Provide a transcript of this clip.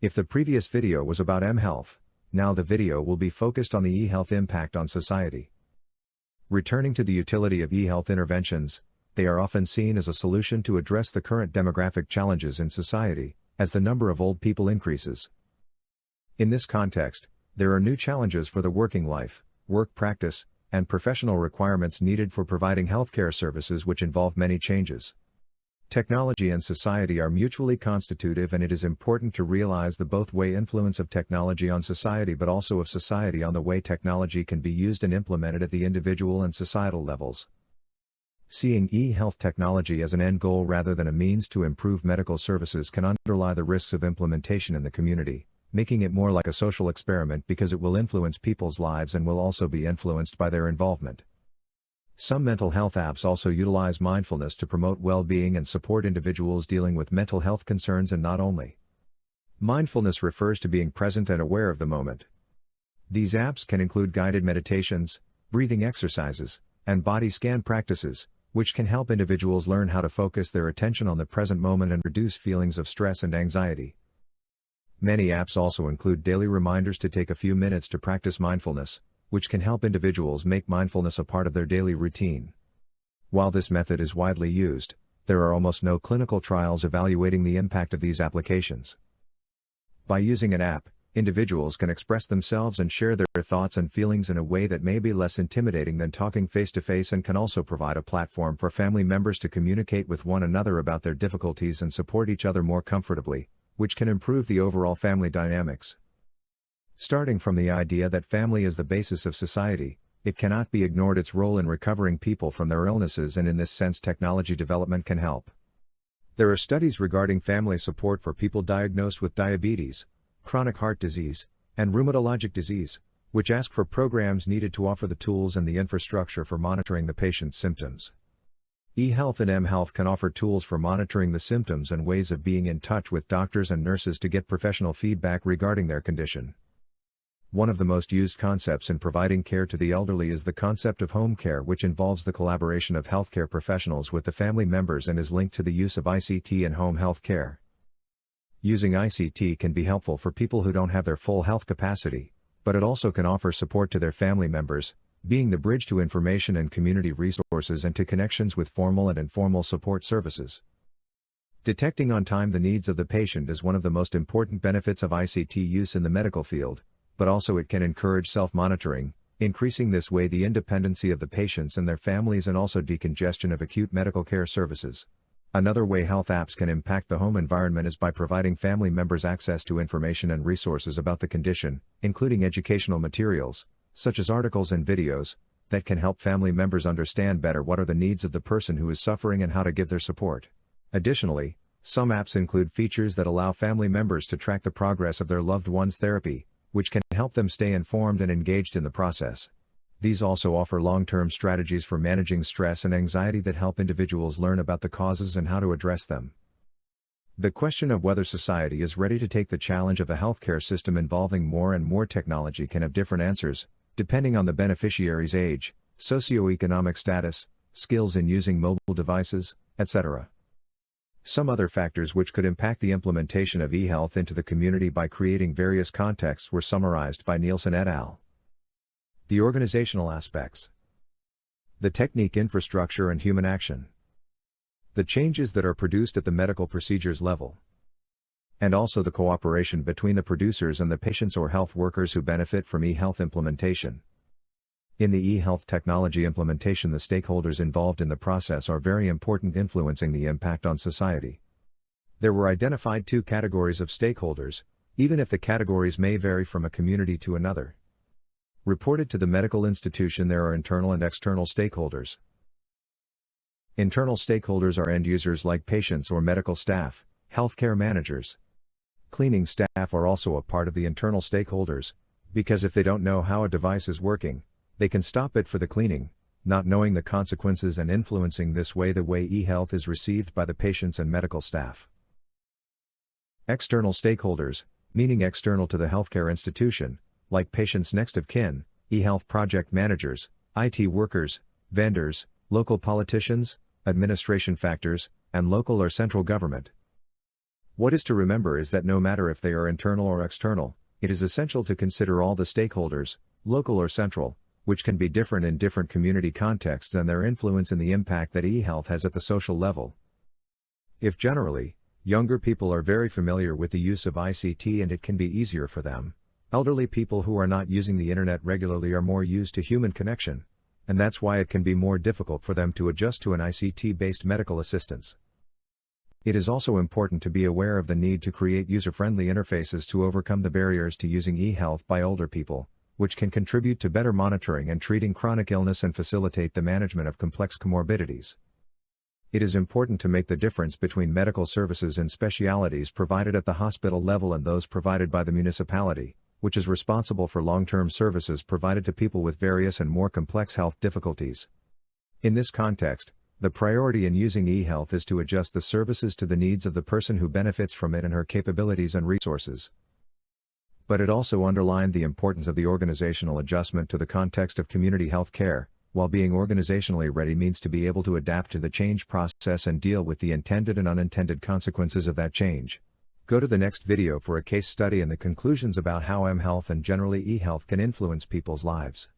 If the previous video was about mHealth, now the video will be focused on the eHealth impact on society. Returning to the utility of eHealth interventions, they are often seen as a solution to address the current demographic challenges in society, as the number of old people increases. In this context, there are new challenges for the working life, work practice, and professional requirements needed for providing healthcare services which involve many changes. Technology and society are mutually constitutive, and it is important to realize the both-way influence of technology on society but also of society on the way technology can be used and implemented at the individual and societal levels. Seeing eHealth technology as an end goal rather than a means to improve medical services can underlie the risks of implementation in the community, making it more like a social experiment because it will influence people's lives and will also be influenced by their involvement. Some mental health apps also utilize mindfulness to promote well-being and support individuals dealing with mental health concerns, and not only. Mindfulness refers to being present and aware of the moment. These apps can include guided meditations, breathing exercises, and body scan practices, which can help individuals learn how to focus their attention on the present moment and reduce feelings of stress and anxiety. Many apps also include daily reminders to take a few minutes to practice mindfulness, which can help individuals make mindfulness a part of their daily routine. While this method is widely used, there are almost no clinical trials evaluating the impact of these applications. By using an app, individuals can express themselves and share their thoughts and feelings in a way that may be less intimidating than talking face-to-face, and can also provide a platform for family members to communicate with one another about their difficulties and support each other more comfortably, which can improve the overall family dynamics. Starting from the idea that family is the basis of society, it cannot be ignored its role in recovering people from their illnesses, and in this sense technology development can help. There are studies regarding family support for people diagnosed with diabetes, chronic heart disease, and rheumatologic disease, which ask for programs needed to offer the tools and the infrastructure for monitoring the patient's symptoms. eHealth and mHealth can offer tools for monitoring the symptoms and ways of being in touch with doctors and nurses to get professional feedback regarding their condition. One of the most used concepts in providing care to the elderly is the concept of home care, which involves the collaboration of healthcare professionals with the family members and is linked to the use of ICT in home health care. Using ICT can be helpful for people who don't have their full health capacity, but it also can offer support to their family members, being the bridge to information and community resources and to connections with formal and informal support services. Detecting on time the needs of the patient is one of the most important benefits of ICT use in the medical field, but also it can encourage self-monitoring, increasing this way the independency of the patients and their families and also decongestion of acute medical care services. Another way health apps can impact the home environment is by providing family members access to information and resources about the condition, including educational materials, such as articles and videos, that can help family members understand better what are the needs of the person who is suffering and how to give their support. Additionally, some apps include features that allow family members to track the progress of their loved one's therapy, which can help them stay informed and engaged in the process. These also offer long-term strategies for managing stress and anxiety that help individuals learn about the causes and how to address them. The question of whether society is ready to take the challenge of a healthcare system involving more and more technology can have different answers, depending on the beneficiary's age, socioeconomic status, skills in using mobile devices, etc. Some other factors which could impact the implementation of eHealth into the community by creating various contexts were summarized by Nielsen et al. The organizational aspects, the technique, infrastructure and human action, the changes that are produced at the medical procedures level, and also the cooperation between the producers and the patients or health workers who benefit from eHealth implementation. In the eHealth technology implementation, the stakeholders involved in the process are very important, influencing the impact on society. There were identified 2 categories of stakeholders, even if the categories may vary from a community to another. Reported to the medical institution, there are internal and external stakeholders. Internal stakeholders are end users like patients or medical staff, healthcare managers. Cleaning staff are also a part of the internal stakeholders, because if they don't know how a device is working, they can stop it for the cleaning, not knowing the consequences and influencing this way the way eHealth is received by the patients and medical staff. External stakeholders, meaning external to the healthcare institution, like patients' next of kin, eHealth project managers, IT workers, vendors, local politicians, administration factors, and local or central government. What is to remember is that no matter if they are internal or external, it is essential to consider all the stakeholders, local or central, which can be different in different community contexts and their influence in the impact that eHealth has at the social level. If generally, younger people are very familiar with the use of ICT and it can be easier for them, elderly people who are not using the internet regularly are more used to human connection, and that's why it can be more difficult for them to adjust to an ICT-based medical assistance. It is also important to be aware of the need to create user-friendly interfaces to overcome the barriers to using eHealth by older people, which can contribute to better monitoring and treating chronic illness and facilitate the management of complex comorbidities. It is important to make the difference between medical services and specialities provided at the hospital level and those provided by the municipality, which is responsible for long-term services provided to people with various and more complex health difficulties. In this context, the priority in using eHealth is to adjust the services to the needs of the person who benefits from it and her capabilities and resources. But it also underlined the importance of the organizational adjustment to the context of community health care, while being organizationally ready means to be able to adapt to the change process and deal with the intended and unintended consequences of that change. Go to the next video for a case study and the conclusions about how mHealth and generally eHealth can influence people's lives.